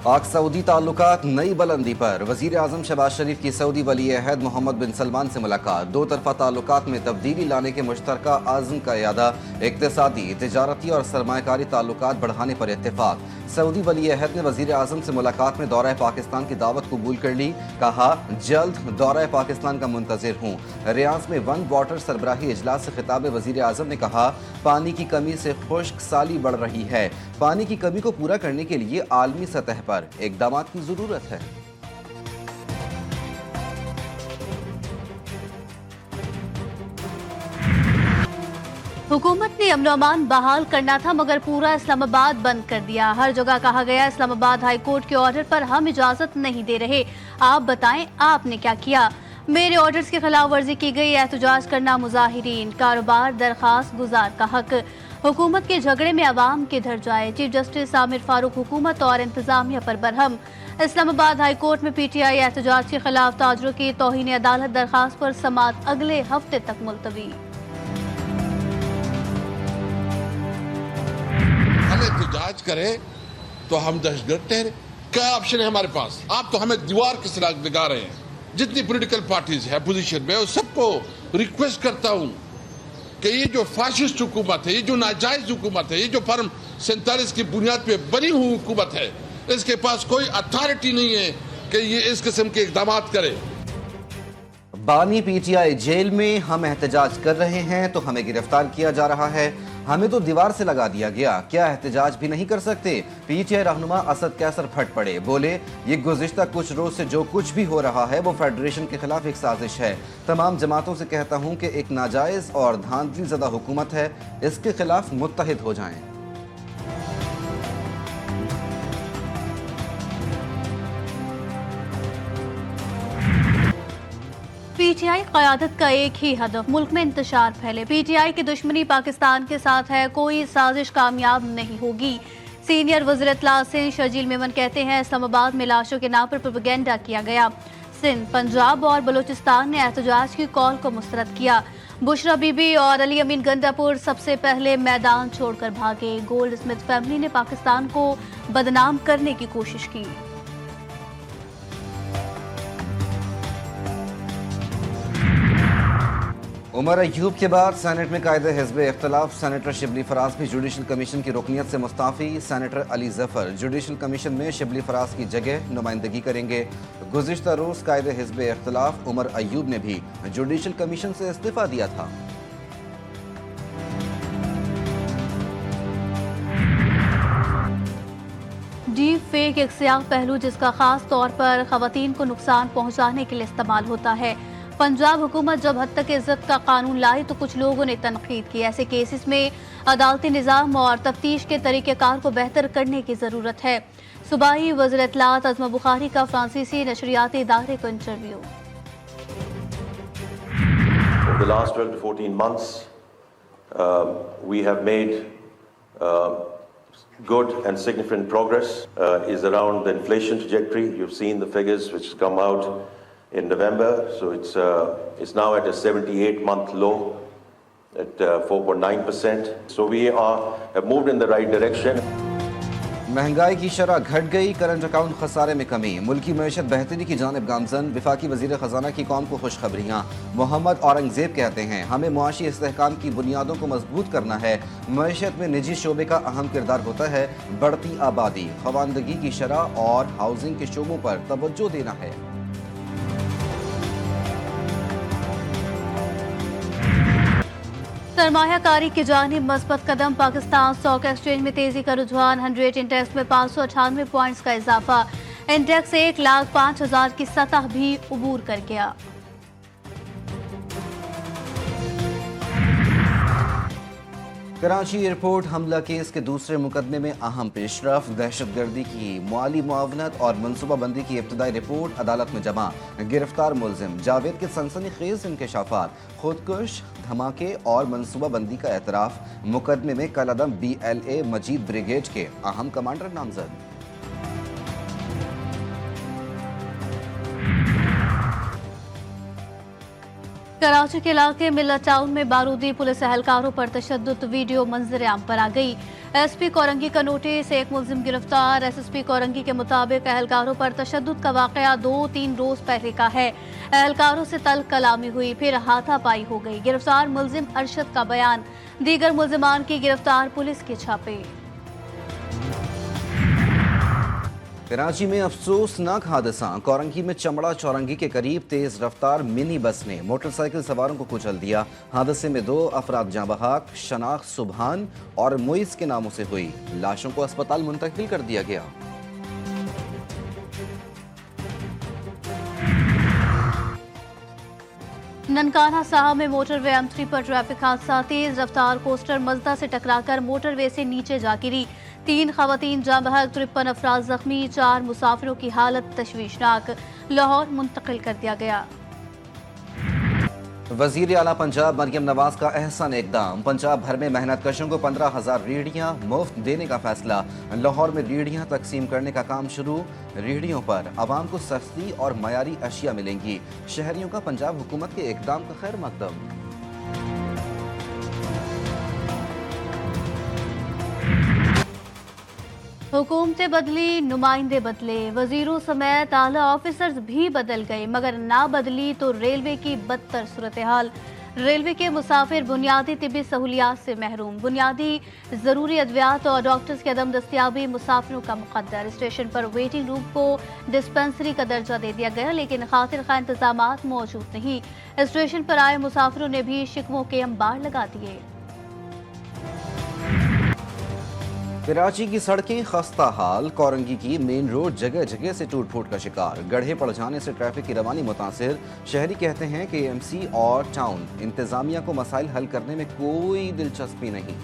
पाक सऊदी ताल्लुकात नई बुलंदी पर। वजीर आजम शहबाज शरीफ की सऊदी वली अहद मोहम्मद बिन सलमान से मुलाकात। दो तरफा ताल्लुकात में तब्दीली लाने के मुश्तरका आज़म का इरादा। इक्तिसादी, तिजारती और सरमायाकारी ताल्लुकात बढ़ाने पर इत्तेफाक। सऊदी वली अहद ने वजीर आजम से मुलाकात में दौरा पाकिस्तान की दावत कबूल कर ली। कहा, जल्द दौरा पाकिस्तान का मुंतजिर हूँ। रियाज में वन वाटर सरबराही इजलास से खिताब वजीर आजम ने कहा, पानी की कमी से खुश्क साली बढ़ रही है। पानी की कमी को पूरा करने के लिए आलमी सतह पर इक़दामात की जरूरत है। हुकूमत ने अमन अमान बहाल करना था मगर पूरा इस्लामाबाद बंद कर दिया। हर जगह कहा गया इस्लामाबाद हाई कोर्ट के ऑर्डर पर हम इजाजत नहीं दे रहे। आप बताएं आपने क्या किया। मेरे ऑर्डर्स की खिलाफ वर्जी की गई, एहतजाज करना मुजाहिरीन, कारोबार दरखास्त गुजार का हक। हुकूमत के झगड़े में अवाम किधर जाए। चीफ जस्टिस आमिर फारूक हुकूमत और इंतजामिया पर बरहम। इस्लामाबाद हाई कोर्ट में पीटीआई एहतजाज के खिलाफ ताजरों की तौहीन अदालत दरखास्त पर समाअत अगले हफ्ते तक मुलतवी। हम एहतजाज करें तो हम दहशतगर्द ठहरे। क्या ऑप्शन है हमारे पास? आप तो हमें दीवार की सलाह दिखा रहे हैं। जितनी पॉलिटिकल पार्टीज है पोजीशन में, उस सबको रिक्वेस्ट करता हूं कि ये जो फाशिस्ट हुकूमत है, ये जो नाजायज हुकूमत है, ये जो फर्म 47 की बुनियाद पे बनी हुई हुकूमत है, इसके पास कोई अथॉरिटी नहीं है कि ये इस किस्म के इकदाम करे। बानी पीटीआई जेल में। हम एहतजाज कर रहे हैं तो हमें गिरफ्तार किया जा रहा है। हमें तो दीवार से लगा दिया गया। क्या एहतजाज भी नहीं कर सकते? पीटीआई रहनुमा असद कैसर फट पड़े, बोले ये गुज़िश्ता कुछ रोज से जो कुछ भी हो रहा है वो फेडरेशन के खिलाफ एक साजिश है। तमाम जमातों से कहता हूं कि एक नाजायज और धांधली ज़दा हुकूमत है, इसके खिलाफ मुत्तहिद हो जाएं। पीटीआई क़यादत का एक ही हदफ, मुल्क में इंतशार फैले। पीटीआई की दुश्मनी पाकिस्तान के साथ है, कोई साजिश कामयाब नहीं होगी। सीनियर वज़ीर इत्तला सिंध शजील मेमन कहते हैं, इस्लामाबाद में लाशों के नाम पर प्रोपेगेंडा किया गया। सिंध, पंजाब और बलूचिस्तान ने एहतजाज की कॉल को मुस्तरद किया। बुशरा बीबी और अली अमीन गंडापुर सबसे पहले मैदान छोड़कर भागे। गोल्ड स्मिथ फैमिली ने पाकिस्तान को बदनाम करने की कोशिश की। उमर अयूब के बाद सेनेट में कायदे हिज़्ब इख्तिलाफ। सेनेटर शिबली फराज भी जुडिशल कमीशन की रुकनियत से Mustafi. Senator Ali Zafar judicial commission में शिबली फराज की जगह नुमाइंदगी करेंगे। गुज़िश्ता रोज़ कायदे हिज़्ब इख्तिलाफ उमर अयूब ने भी जुडिशल कमीशन से इस्तीफ़ा दिया था। डीप फेक एक सियाह पहलू जिसका खास तौर पर खवातीन को नुकसान पहुंचाने के लिए इस्तेमाल होता है। पंजाब हुकूमत जब हद तक इज्जत का कानून लाई तो कुछ लोगों ने तनकीद की। ऐसे केसेस में अदालती निज़ाम और तफ्तीश के तरीक़ेकार को बेहतर करने की ज़रूरत है। सूबाई वज़ीर इत्तलात अज़मा बुखारी का फ्रांसीसी नशरियाती इदारे को interview. Over the last 12 to 14 months, we have made good and significant progress. Is around the inflation trajectory. You've seen the figures which has come out in November, so it's now at a 78-month low at 4.9%. So we have moved in the right direction. महंगाई की शरह घट गई, current account खसारे में कमी। मुल्की मईशत बेहतरी की जानिब गामजन। वफाकी वजीर खजाना की कौम को खुशखबरियाँ। मोहम्मद औरंगजेब कहते हैं, हमें मुआशी इस्तेहकाम की बुनियादों को मजबूत करना है। मईशत में निजी शोबे का अहम किरदार होता है। बढ़ती आबादी, खवानदगी की शरह और हाउसिंग के शोबों पर तवज्जो देना है। सरमायाकारी की जानिब मस्बत कदम। पाकिस्तान स्टॉक एक्सचेंज में तेजी का रुझान। 100 इंडेक्स में 598 पॉइंट्स का इजाफा। इंडेक्स 1,05,000 की सतह भी उबूर कर गया। कराची एयरपोर्ट हमला केस के दूसरे मुकदमे में अहम पेशरफ। दहशतगर्दी की माली मुआवनत और मनसूबाबंदी की इब्तदाई रिपोर्ट अदालत में जमा। गिरफ्तार मुलजिम जावेद के सनसनीखेज इंकशाफात। खुदकुश, धमाके और मनसूबाबंदी का एतराफ। मुकदमे में कलअदम BLA मजीद ब्रिगेड के अहम कमांडर नामजद। कराची के इलाके मिल्लत टाउन में बारूदी पुलिस एहलकारों पर तशद्दुद वीडियो मंजर आम पर आ गई। एसपी कोरंगी का नोटिस, एक मुलजिम गिरफ्तार। एसएसपी कोरंगी के मुताबिक अहलकारों पर तशद्दुद का वाकया 2-3 रोज पहले का है। अहलकारों से तल्ख कलामी हुई, फिर हाथापाई हो गई। गिरफ्तार मुलजिम अरशद का बयान, दीगर मुलजिमान की गिरफ्तार, पुलिस के छापे। कराची में अफसोसनाक हादसा, कोरंगी में चमड़ा चौरंगी के करीब तेज रफ्तार मिनी बस ने मोटरसाइकिल सवारों को कुचल दिया। हादसे में 2 अफराद जाँ बहक, शनाख्त सुबहान और मुइज के नामों से हुई। लाशों को अस्पताल मुंतकिल कर दिया गया। ननकाना साहब में मोटरवे M3 पर ट्रैफिक हादसा, तेज रफ्तार कोस्टर मजदा से टकराकर मोटरवे से नीचे जा गिरी। 3 खवातीन जाँ बहक, 53 अफराद जख्मी, 4 मुसाफिरों की हालत तशवीशनाक। लाहौर मुंतकिल कर दिया गया। वजीर आला पंजाब मरियम नवाज का एहसान इकदाम, पंजाब भर में मेहनत कशों को 15,000 रेहड़ियाँ मुफ्त देने का फैसला। लाहौर में रेहड़ियाँ तकसीम करने का काम शुरू। रेहड़ियों पर आवाम को सस्ती और मयारी अशिया मिलेंगी। शहरियों का पंजाब हुकूमत के इकदाम का खैर मकदम। हुकूमतें बदली, नुमाइंदे बदले, वजीरों समेत आला ऑफिसर्स भी बदल गए, मगर ना बदली तो रेलवे की बदतर सूरत हाल। रेलवे के मुसाफिर बुनियादी तिब्बी सहूलियात से महरूम, बुनियादी ज़रूरी अद्वियात और डॉक्टर्स की अदम दस्तियाबी मुसाफिरों का मुकद्दर। स्टेशन पर वेटिंग रूम को डिस्पेंसरी का दर्जा दे दिया गया, लेकिन खातिर खा इंतजामात मौजूद नहीं। स्टेशन पर आए मुसाफिरों ने भी शिकवों के अंबार लगा दिए। कराची की सड़कें खस्ता हाल, कोरंगी की मेन रोड जगह जगह से टूट फूट का शिकार। गड्ढे पड़ जाने से ट्रैफिक की रवानी मुतासिर। शहरी कहते हैं कि एमसी और टाउन इंतजामिया को मसाइल हल करने में कोई दिलचस्पी नहीं।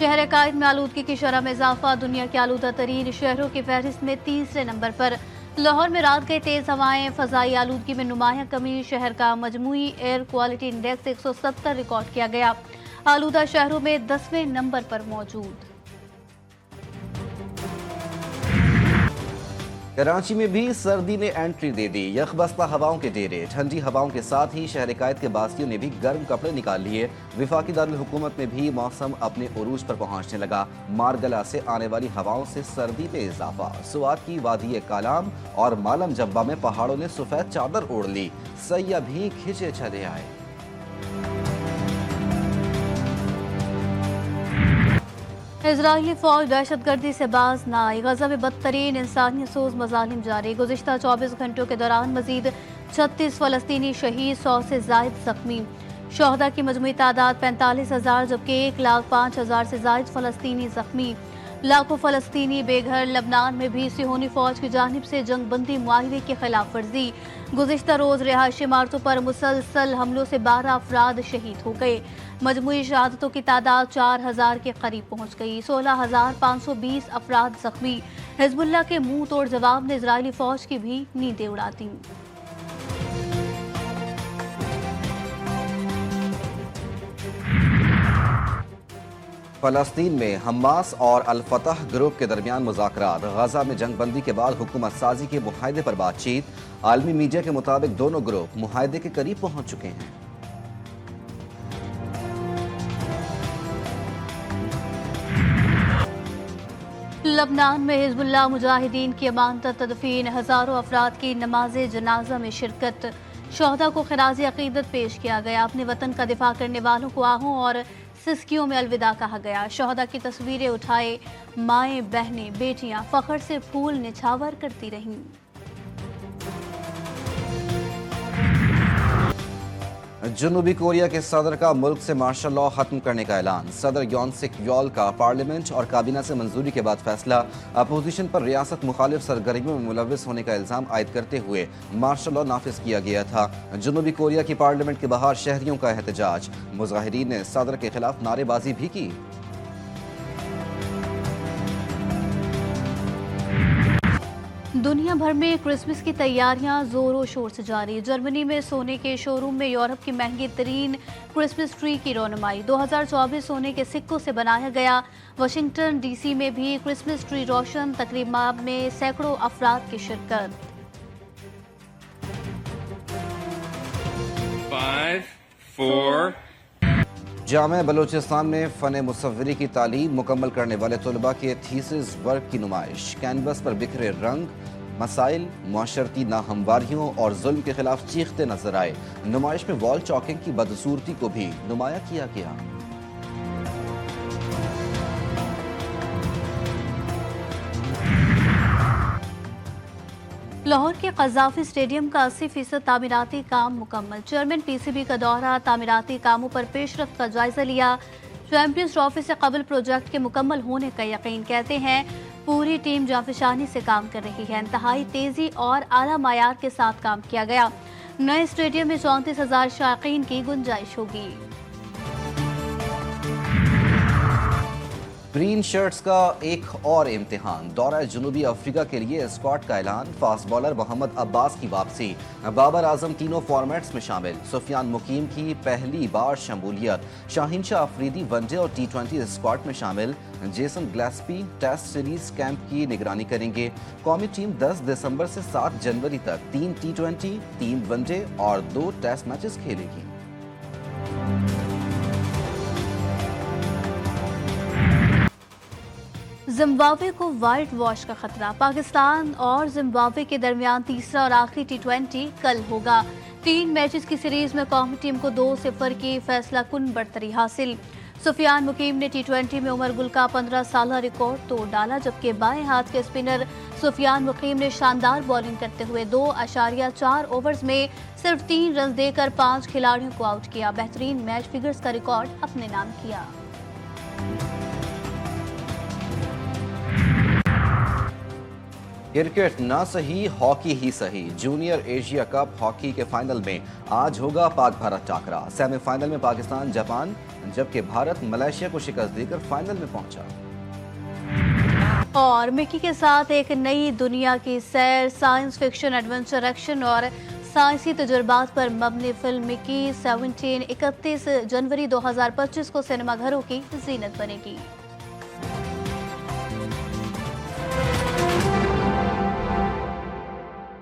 शहर कायद में आलूदगी की शरह में इजाफा, दुनिया के आलूदा तरीन शहरों की फहरिस्त में तीसरे नंबर पर। लाहौर में रात गई तेज हवाएं, फजाई आलूदगी में नुमाया कमी। शहर का मजमूई एयर क्वालिटी इंडेक्स 170 रिकॉर्ड किया गया। आलूदा शहरों में 10वें नंबर पर मौजूद। कराची में भी सर्दी ने एंट्री दे दी, यखबस्ता हवाओं के डेरे। ठंडी हवाओं के साथ ही शहर कायद के बासियों ने भी गर्म कपड़े निकाल लिए। विफाकी दारुल हुकूमत में भी मौसम अपने उरूज पर पहुंचने लगा। मारगला से आने वाली हवाओं से सर्दी में इजाफा। सुआत की वादी कालाम और मालम जब्बा में पहाड़ों ने सफेद चादर ओढ़ ली। सैया भी खिंचे चले आए। इजरायली फौज दहशतगर्दी से बाज न आई। गजा में बदतरीन इंसानियत सोज मजालिम जारी। गुज़िश्ता 24 घंटों के दौरान मजीद 36 फलस्तीनी शहीद, 100 से जायद जख्मी। शोहदा की मजमूई तादाद 45,000, जबकि 1,05,000 से जायद फलस्तीनी जख्मी। लाखों फलस्तीनी बेघर। लबनान में भी सिहोनी फौज की जानिब से जंगबंदी मुआहदे की खिलाफ वर्जी। गुज़िश्ता रोज रिहायशी इमारतों पर मुसलसल हमलों से 12 अफराद शहीद हो गए। मजमूई शहादतों की तादाद 4,000 के करीब पहुंच गई। 16,520 अफराद जख्मी। हिजबुल्लाह के मुंह तोड़ जवाब ने इजरायली फौज की भी नींदें उड़ा दी। फलस्तीन में हमास और अल फतह ग्रुप के दरमियान मुज़ाकरात। गजा में जंगबंदी के बाद हुकूमत साजी के मुआहदे पर बातचीत। आलमी मीडिया के मुताबिक दोनों ग्रुप मुआहदे के करीब पहुंच चुके हैं। लबनान में हिजबुल्लाह मुजाहिदीन की अमानत तदफीन, हजारों अफराद की नमाज जनाजा में शिरकत। शोहदा को खिराज अकीदत पेश किया गया। अपने वतन का दिफा करने वालों को आहों और सिस्कियों में अलविदा कहा गया। शोहदा की तस्वीरें उठाए माएँ, बहनें, बेटियां फख्र से फूल निछावर करती रहीं। जनूबी कोरिया के सदर का मुल्क से मार्शल लॉ खत्म करने का ऐलान। सदर योन सिक योल का पार्लियामेंट और काबीना से मंजूरी के बाद फैसला। अपोजिशन पर रियासत मुखालिफ सरगर्मियों में मुलविस होने का इल्जाम आयद करते हुए मार्शल लॉ नाफिज किया गया था। जनूबी कोरिया की पार्लियामेंट के बाहर शहरियों का एहतजाज। मुजाहिरीन ने सदर के खिलाफ नारेबाजी भी की। दुनिया भर में क्रिसमस की तैयारियां जोरों शोर से जारी। जर्मनी में सोने के शोरूम में यूरोप की महंगी तरीन क्रिसमस ट्री की रोनुमाई। 2024 सोने के सिक्कों से बनाया गया। वाशिंगटन डीसी में भी क्रिसमस ट्री रोशन। तकरीब में सैकड़ों अफराद की शिरकत। 5, 4. जामे बलूचिस्तान में फ़न मुसव्वरी की तालीम मुकम्मल करने वाले तलबा के थीसिस वर्क की नुमाइश। कैनवस पर बिखरे रंग, मसाइल, मुआशरती नाहमवारियों और जुल्म के खिलाफ चीखते नजर आए। नुमाइश में वॉल चॉकिंग की बदसूरती को भी नुमाया किया गया। लाहौर के कज़ाफी स्टेडियम का 80% तामीराती काम मुकम्मल। चेयरमैन पीसीबी का दौरा, तामीराती कामों पर पेशरफ्त का जायजा लिया। चैंपियंस ट्रॉफी से कबल प्रोजेक्ट के मुकम्मल होने का यकीन। कहते हैं पूरी टीम जाफिशानी से काम कर रही है। इंतहाई तेजी और आला मायार के साथ काम किया गया। नए स्टेडियम में 34,000 शायकीन की गुंजाइश होगी। ग्रीन शर्ट्स का एक और इम्तिहान। दौरा जनूबी अफ्रीका के लिए स्क्वाड का ऐलान। फास्ट बॉलर मोहम्मद अब्बास की वापसी। बाबर आजम तीनों फॉर्मेट्स में शामिल। सुफियान मुकीम की पहली बार शमूलियत। शाहीन शाह अफरीदी वनडे और T20 स्क्वाड में शामिल। Jason Gillespie test series camp की निगरानी करेंगे। कौमी टीम 10 दिसंबर से 7 जनवरी तक 3 T20, 3 वनडे और 2 टेस्ट मैचेस खेलेगी। जिम्बाब्वे को वाइट वॉश का खतरा। पाकिस्तान और जिम्बाब्वे के दरमियान तीसरा और आखिरी T20 कल होगा। 3 मैचेस की सीरीज में कौमी टीम को 2-0 की फैसला कुन बढ़तरी हासिल। सुफियान मुकीम ने T20 में उमर गुल का 15 साल रिकॉर्ड तोड़ डाला, जबकि बाएं हाथ के स्पिनर सुफियान मुकीम ने शानदार बॉलिंग करते हुए 2.4 ओवर्स में सिर्फ 3 रन देकर 5 खिलाड़ियों को आउट किया। बेहतरीन मैच फिगर्स का रिकॉर्ड अपने नाम किया। क्रिकेट ना सही, हॉकी ही सही। जूनियर एशिया कप हॉकी के फाइनल में आज होगा पाक भारत टाकरा। सेमीफाइनल में पाकिस्तान जापान, जबकि भारत मलेशिया को शिकस्त देकर फाइनल में पहुंचा। और मिकी के साथ एक नई दुनिया की सैर। साइंस फिक्शन, एडवेंचर, एक्शन और साइंसी तजुर्बात पर मबनी फिल्म मिकी 17 31 जनवरी 2025 को सिनेमाघरों की जीनत बनेगी।